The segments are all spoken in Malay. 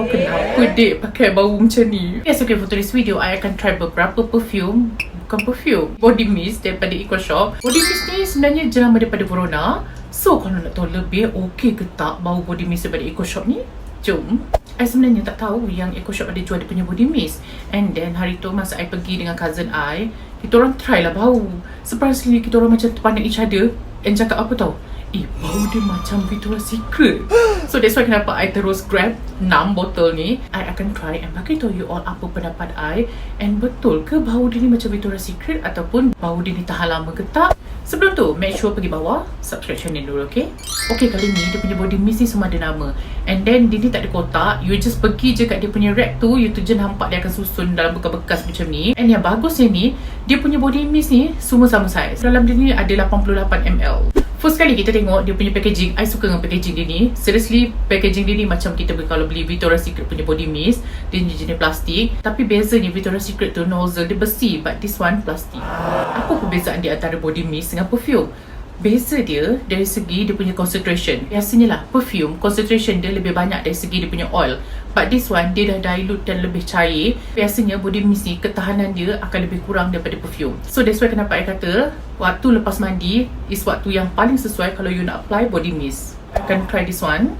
kau kenapa dek pakai bau macam ni? Yes, okay, for today's video I akan try beberapa perfume. Bukan perfume, body mist daripada ecoshop. Body mist ni sebenarnya jenama daripada Verona. So kalau nak tahu lebih okay ke tak bau body mist daripada ecoshop ni, jom. I sebenarnya tak tahu yang ecoshop ada jual dia punya body mist. And then hari tu masa I pergi dengan cousin I, kita orang try lah bau. Surprisingly kita orang macam terpandang each other and cakap apa tau, bau dia macam Victoria's Secret. So that's why kenapa I terus grab 6 botol ni. I akan try and bagi tahu you all apa pendapat I, and betul ke bau dia ni macam Victoria's Secret ataupun bau dia ni tahan lama ke tak. Sebelum tu, make sure pergi bawah, subscribe channel dulu, okay? Okay, kali ni dia punya body mist ni semua ada nama. And then dia ni tak ada kotak. You just pergi je kat dia punya rack tu, you tu je nampak dia akan susun dalam bekas-bekas macam ni. And yang bagusnya ni, dia punya body mist ni semua sama saiz. Dalam dia ni ada 88ml. First kali kita tengok dia punya packaging, I suka dengan packaging dia ni. Seriously, packaging dia ni macam kita kalau beli Victoria's Secret punya body mist. Dia jenis plastik. Tapi bezanya Victoria's Secret tu nozzle dia besi, but this one plastik. Apa perbezaan dia antara body mist dengan perfume? Beza dia dari segi dia punya concentration. Biasanya lah perfume, concentration dia lebih banyak dari segi dia punya oil. But this one, dia dah dilute dan lebih cair. Biasanya body mist ni, ketahanan dia akan lebih kurang daripada perfume. So that's why kenapa I kata waktu lepas mandi is waktu yang paling sesuai kalau you nak apply body mist. I akan try this one.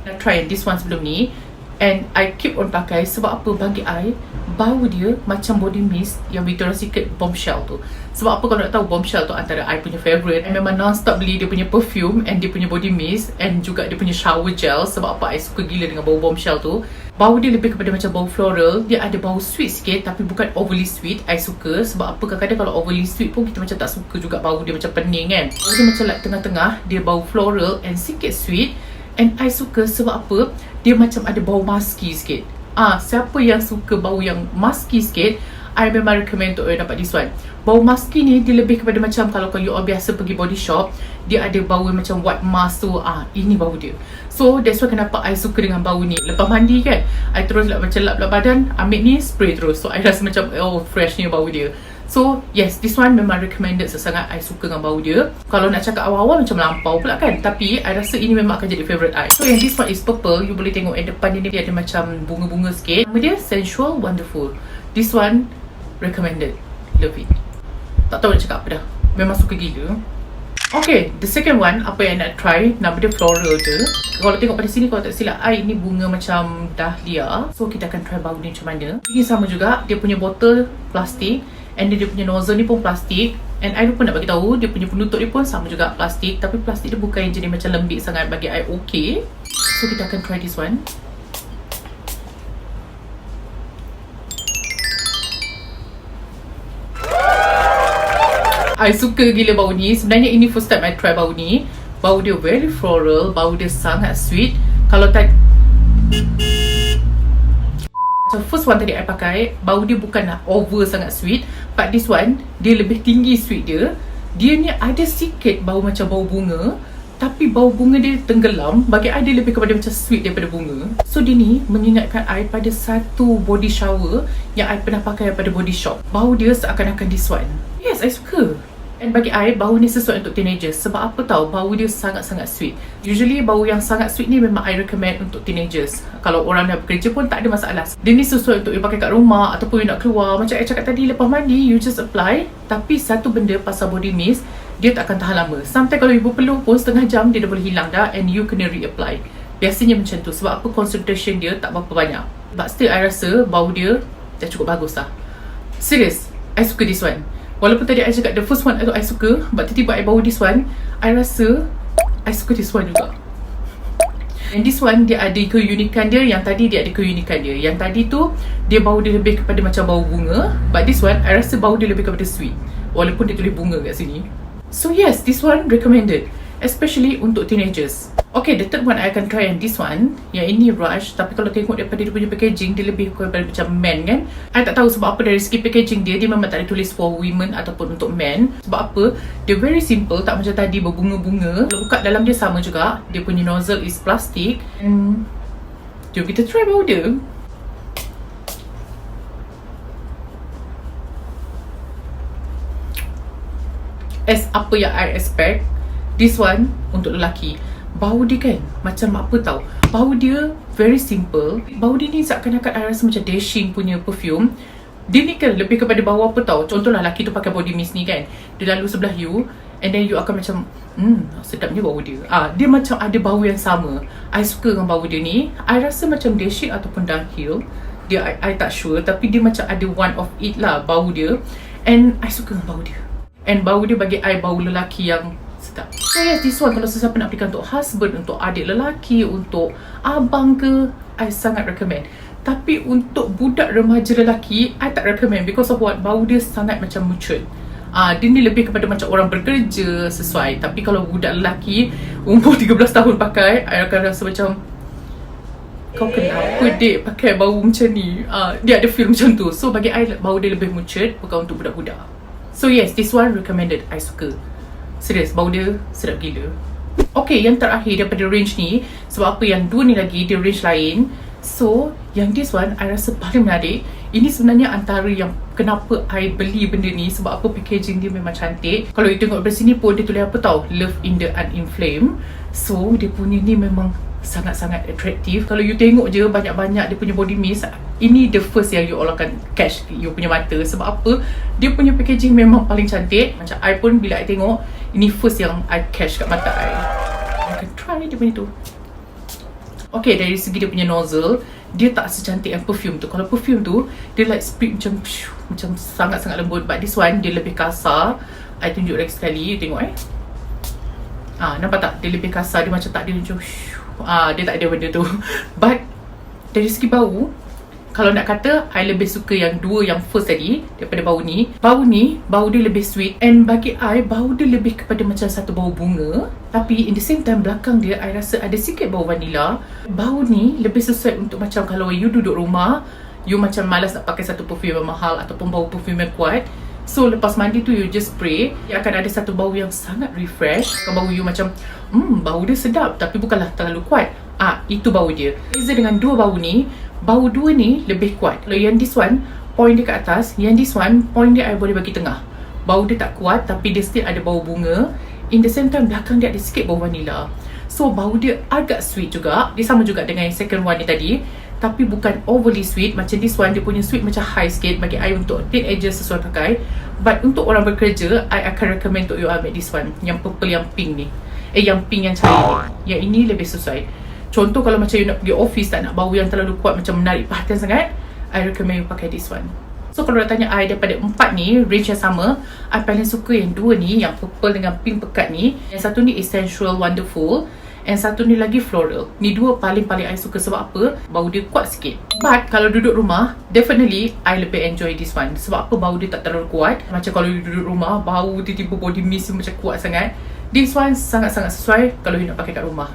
Nak try this one sebelum ni. And I keep on pakai sebab apa, bagi I bau dia macam body mist yang Victoria's Secret Bombshell tu. Sebab apa, kalau nak tahu Bombshell tu antara I punya favourite. I memang non-stop beli dia punya perfume and dia punya body mist and juga dia punya shower gel. Sebab apa, I suka gila dengan bau Bombshell tu. Bau dia lebih kepada macam bau floral. Dia ada bau sweet sikit tapi bukan overly sweet. I suka sebab apa, kadang-kadang kalau overly sweet pun kita macam tak suka juga, bau dia macam pening kan. Bau dia macam like tengah-tengah. Dia bau floral and sikit sweet. And I suka sebab apa, dia macam ada bau musky sikit. Siapa yang suka bau yang musky sikit, I memang recommend untuk dapat this one. Bau musky ni dia lebih kepada macam kalau you all biasa pergi body shop, dia ada bau macam white mask tu. Ini bau dia. So that's why kenapa I suka dengan bau ni. Lepas mandi kan, I terus macam lap badan, ambil ni spray terus. So I rasa macam fresh ni bau dia. So yes, this one memang recommended sangat. I suka dengan bau dia. Kalau nak cakap awal-awal macam melampau pula kan, tapi I rasa ini memang akan jadi favourite I. So yang this one is purple. You boleh tengok depan dia ada macam bunga-bunga sikit. Nama dia Sensual Wonderful. This one recommended. Love it. Tak tahu nak cakap apa dah. Memang suka gila. Okay, the second one, apa yang nak try, nama dia floral je. Kalau tengok pada sini, kalau tak silap I, ini bunga macam dahlia. So kita akan try bau ni macam mana. Ini sama juga, dia punya botol plastik. And dia punya nozzle ni pun plastik. And I lupa nak bagi tahu, dia punya penutup dia pun sama juga plastik. Tapi plastik dia bukan yang jenis macam lembik sangat, bagi I okay. So kita akan try this one. I suka gila bau ni. Sebenarnya ini first time I try bau ni. Bau dia very floral, bau dia sangat sweet. Kalau tadi first one tadi I pakai, bau dia bukanlah over sangat sweet, but this one dia lebih tinggi sweet dia. Dia ni ada sikit bau macam bau bunga, tapi bau bunga dia tenggelam. Bagi I dia lebih kepada macam sweet daripada bunga. So dia ni mengingatkan I pada satu body shower yang I pernah pakai pada body shop. Bau dia seakan-akan this one. Yes, I suka. And bagi I, bau ni sesuai untuk teenagers. Sebab apa tahu, bau dia sangat-sangat sweet. Usually bau yang sangat sweet ni memang I recommend untuk teenagers. Kalau orang dah bekerja pun tak ada masalah. Dia ni sesuai untuk you pakai kat rumah ataupun you nak keluar. Macam I cakap tadi, lepas mandi you just apply. Tapi satu benda pasal body mist, dia tak akan tahan lama. Sometimes kalau you berpeluh pun setengah jam dia dah boleh hilang dah, and you kena reapply. Biasanya macam tu. Sebab apa, concentration dia tak berapa banyak. But still I rasa bau dia dah cukup bagus lah. Serius, I suka this one. Walaupun tadi I cakap the first one I suka, but tiba-tiba I bau this one, I rasa I suka this one juga. And this one dia ada keunikan dia. Yang tadi dia ada keunikan dia. Yang tadi tu dia bau dia lebih kepada macam bau bunga, but this one I rasa bau dia lebih kepada sweet. Walaupun dia tulis bunga kat sini. So yes, this one recommended, especially untuk teenagers. Okay, the third one I akan try yang this one. Yang ini Rush. Tapi kalau tengok daripada dia punya packaging, dia lebih kepada macam men kan. I tak tahu sebab apa, dari segi packaging dia memang tak ada tulis for women ataupun untuk men. Sebab apa, dia very simple, tak macam tadi berbunga-bunga. Kalau buka dalam dia sama juga. Dia punya nozzle is plastic. And jom kita try bau dia. As apa yang I expect, this one untuk lelaki. bau dia kan macam apa tau, bau dia very simple. Bau dia ni seakan-akan I rasa macam dashing punya perfume. Dia ni kan lebih kepada bau apa tau. Contohlah lelaki tu pakai body mist ni kan, dia lalu sebelah you, and then you akan macam sedapnya bau dia. Dia macam ada bau yang sama. I suka dengan bau dia ni. I rasa macam dashing ataupun downhill. Dia I tak sure, tapi dia macam ada one of it lah bau dia. And I suka dengan bau dia. And bau dia bagi I bau lelaki yang sedap. So yes, this one kalau sesiapa nak belikan untuk husband, untuk adik lelaki, untuk abang ke, I sangat recommend. Tapi untuk budak remaja lelaki, I tak recommend because of what? Bau dia sangat macam matured. Dia ni lebih kepada macam orang bekerja sesuai. Tapi kalau budak lelaki umur 13 tahun pakai, I akan rasa macam, kau kenapa dek pakai bau macam ni? Dia ada feel macam tu. So bagi I, bau dia lebih matured, bukan untuk budak-budak. So yes, this one recommended. I suka. Serius, bau dia sedap gila. Okay, yang terakhir daripada range ni, sebab apa yang dua ni lagi, dia range lain. So, yang this one, I rasa paling menarik. Ini sebenarnya antara yang kenapa I beli benda ni. Sebab apa, packaging dia memang cantik. Kalau you tengok dari sini pun, dia tulis apa tau, Love in the Uninflamed. So, dia punya ni memang sangat-sangat atraktif. Kalau you tengok je banyak-banyak dia punya body mist, ini the first yang you all akan catch you punya mata. Sebab apa, dia punya packaging memang paling cantik. Macam I pun bila I tengok, ini first yang I catch kat mata I. I akan try dia punya tu. Okay, dari segi dia punya nozzle, dia tak secantik yang perfume tu. Kalau perfume tu, dia like sprit macam sangat-sangat lembut. But this one, dia lebih kasar. I tunjuk lagi sekali, you tengok nampak tak? Dia lebih kasar, dia macam tak ada macam dia tak ada benda tu. But dari segi bau, kalau nak kata, I lebih suka yang dua yang first tadi daripada bau ni. Bau ni, bau dia lebih sweet. And bagi I, bau dia lebih kepada macam satu bau bunga. Tapi in the same time, belakang dia, I rasa ada sikit bau vanilla. Bau ni lebih sesuai untuk macam kalau you duduk rumah, you macam malas nak pakai satu perfume yang mahal ataupun bau perfume yang kuat. So lepas mandi tu, you just spray. Dia akan ada satu bau yang sangat refresh. Bau you macam, bau dia sedap tapi bukanlah terlalu kuat. Itu bau dia. Beza dengan dua bau ni, bau dua ni lebih kuat. Kalau yang this one, point dia kat atas. Yang this one, point dia I boleh bagi tengah. Bau dia tak kuat tapi dia still ada bau bunga. In the same time, belakang dia ada sikit bau vanilla. So bau dia agak sweet juga. Dia sama juga dengan yang second one ni tadi, tapi bukan overly sweet. Macam this one, dia punya sweet macam high sikit. Bagi I untuk teenager sesuai pakai. But untuk orang bekerja, I akan recommend untuk you ambil this one, yang purple yang pink ni. Yang pink yang cair ni. Yang ini lebih sesuai. Contoh kalau macam you nak pergi office, tak nak bau yang terlalu kuat macam menarik perhatian sangat, I recommend you pakai this one. So kalau nak tanya I daripada empat ni, range yang sama, I paling suka yang dua ni, yang purple dengan pink pekat ni. Yang satu ni essential wonderful, and satu ni lagi floral. Ni dua paling-paling I suka. Sebab apa? Bau dia kuat sikit. But kalau duduk rumah, definitely I lebih enjoy this one. Sebab apa? Bau dia tak terlalu kuat. Macam kalau you duduk rumah, bau tiba-tiba body mist macam kuat sangat. This one sangat-sangat sesuai kalau you nak pakai kat rumah.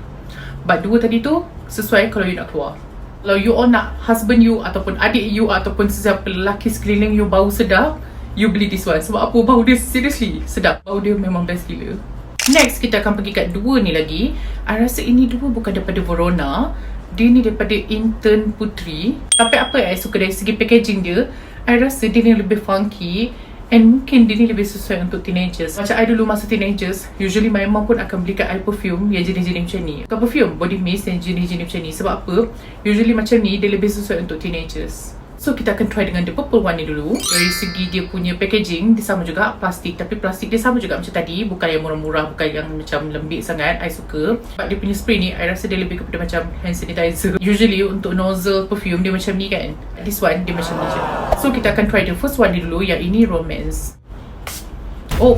But dua tadi tu sesuai kalau you nak keluar. Kalau you all nak husband you ataupun adik you ataupun sesiapa lelaki sekeliling you bau sedap, you beli this one. Sebab apa? Bau dia seriously sedap. Bau dia memang best gila. Next, kita akan pergi kat dua ni lagi. I rasa ini dua bukan daripada Verona. Dia ni daripada Intern Putri. Tapi apa yang I suka dari segi packaging dia, I rasa dia ni lebih funky. And mungkin dia ni lebih sesuai untuk teenagers. Macam I dulu masa teenagers, usually my mom pun akan belikan I perfume yang jenis-jenis macam ni. Bukan perfume, body mist yang jenis-jenis macam ni. Sebab apa? Usually macam ni, dia lebih sesuai untuk teenagers. So kita akan try dengan the purple one ni dulu. Dari segi dia punya packaging, dia sama juga plastik. Tapi plastik dia sama juga macam tadi. Bukan yang murah-murah, bukan yang macam lembik sangat. I suka. But dia punya spray ni, I rasa dia lebih kepada macam hand sanitizer. Usually untuk nozzle perfume dia macam ni kan. This one dia macam ni je. So kita akan try the first one ni dulu. Yang ini romance. Oh,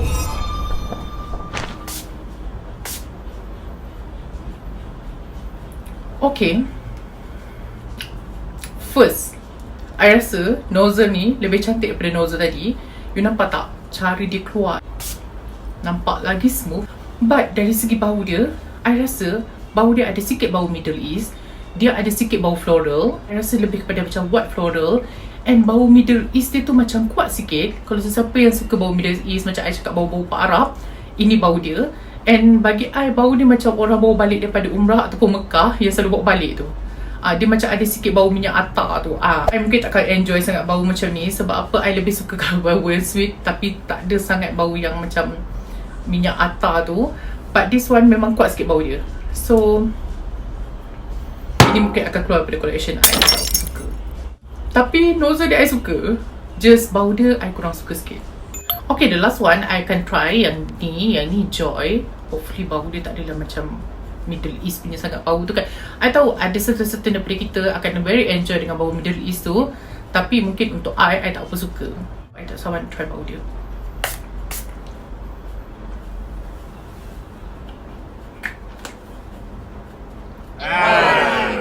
okay. First, I rasa nozzle ni lebih cantik daripada nozzle tadi. You nampak tak? Cara dia keluar, nampak lagi smooth. But dari segi bau dia, I rasa bau dia ada sikit bau Middle East. Dia ada sikit bau floral. I rasa lebih kepada macam white floral. And bau Middle East dia tu macam kuat sikit. Kalau sesiapa yang suka bau Middle East, macam I cakap bau-bau Pak Arab, ini bau dia. And bagi I, bau dia macam orang bawa balik daripada umrah ataupun Mekah yang selalu bawa balik tu. Dia macam ada sikit bau minyak atar tu. I mungkin takkan enjoy sangat bau macam ni. Sebab apa? I lebih suka kalau bau yang sweet tapi tak ada sangat bau yang macam minyak atar tu. But this one memang kuat sikit bau dia. So ini mungkin akan keluar pada collection I tak suka. Tapi nozzle dia I suka, just bau dia I kurang suka sikit. Okay, the last one I akan try yang ni Joy. Hopefully bau dia tak adalah macam Middle East punya sangat bau tu kan. I tahu ada certain daripada kita akan very enjoy dengan bau Middle East tu, tapi mungkin untuk I tak apa suka. I tak sabar nak try bau dia.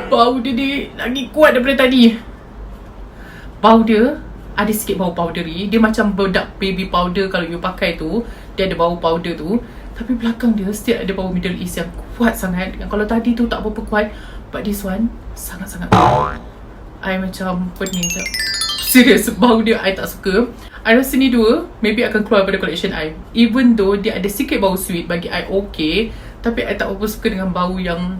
Bau dia ni lagi kuat daripada tadi. Bau dia ada sikit bau powdery. Dia macam bedak baby powder kalau you pakai tu. Dia ada bau powder tu. Tapi belakang dia still ada bau Middle East yang kuat sangat. Yang kalau tadi tu tak berapa kuat, but this one sangat-sangat kuat. I macam pening sekejap. Serius, bau dia I tak suka. I rasa ni dua maybe akan keluar pada collection I. Even though dia ada sikit bau sweet, bagi I okay, tapi I tak berapa suka dengan bau yang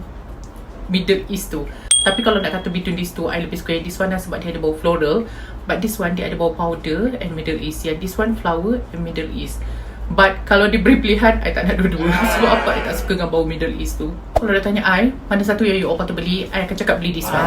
Middle East tu. Tapi kalau nak kata between these two, I lebih suka yang this one lah sebab dia ada bau floral. But this one dia ada bau powder and Middle East. Yang this one flower and Middle East. But kalau diberi pilihan, I tak nak dua-dua. Sebab apa I tak suka dengan bau Middle East tu. Kalau dah tanya I, mana satu yang you all patut beli, I akan cakap beli this one.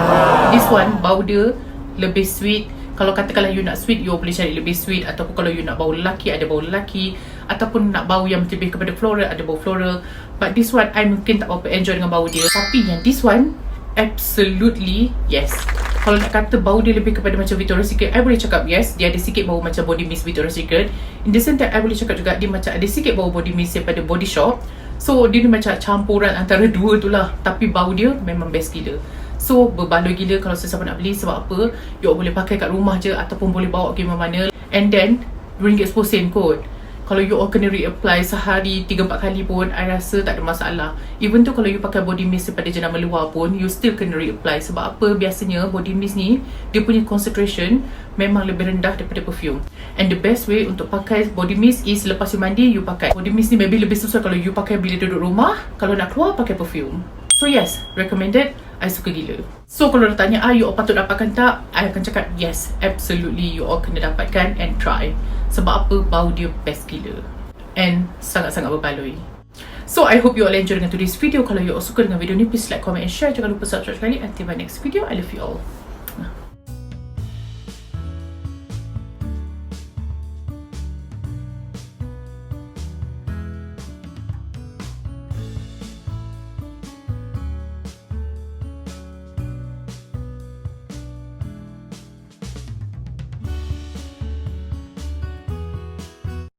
This one, bau dia lebih sweet. Kalau katakanlah you nak sweet, you boleh cari lebih sweet. Ataupun kalau you nak bau lelaki, ada bau lelaki. Ataupun nak bau yang lebih kepada floral, ada bau floral. But this one, I mungkin tak berapa enjoy dengan bau dia. Tapi yang this one, absolutely yes. Kalau nak kata bau dia lebih kepada macam Victoria's Secret, I boleh cakap yes. Dia ada sikit bau macam body mist Victoria's Secret. In the same time, I boleh cakap juga dia macam ada sikit bau body mist daripada Body Shop. So dia ni macam campuran antara dua tu lah. Tapi bau dia memang best gila. So berbaloi gila kalau sesiapa nak beli. Sebab apa, you boleh pakai kat rumah je ataupun boleh bawa pergi mana-mana. And then RM10 kot. Kalau you all kena reapply sehari 3-4 kali pun, I rasa tak ada masalah. Even tu kalau you pakai body mist daripada jenama luar pun, you still kena reapply. Sebab apa, biasanya body mist ni, dia punya concentration memang lebih rendah daripada perfume. And the best way untuk pakai body mist is lepas you mandi, you pakai. Body mist ni maybe lebih susah kalau you pakai bila duduk rumah. Kalau nak keluar, pakai perfume. So yes, recommended. I suka gila. So kalau dah tanya you all patut dapatkan tak, I akan cakap yes, absolutely you all kena dapatkan and try. Sebab apa, bau dia best gila and sangat-sangat berbaloi. So I hope you all enjoy dengan today's video. Kalau you all suka dengan video ni, please like, comment and share. Jangan lupa subscribe sekali. Until my next video, I love you all.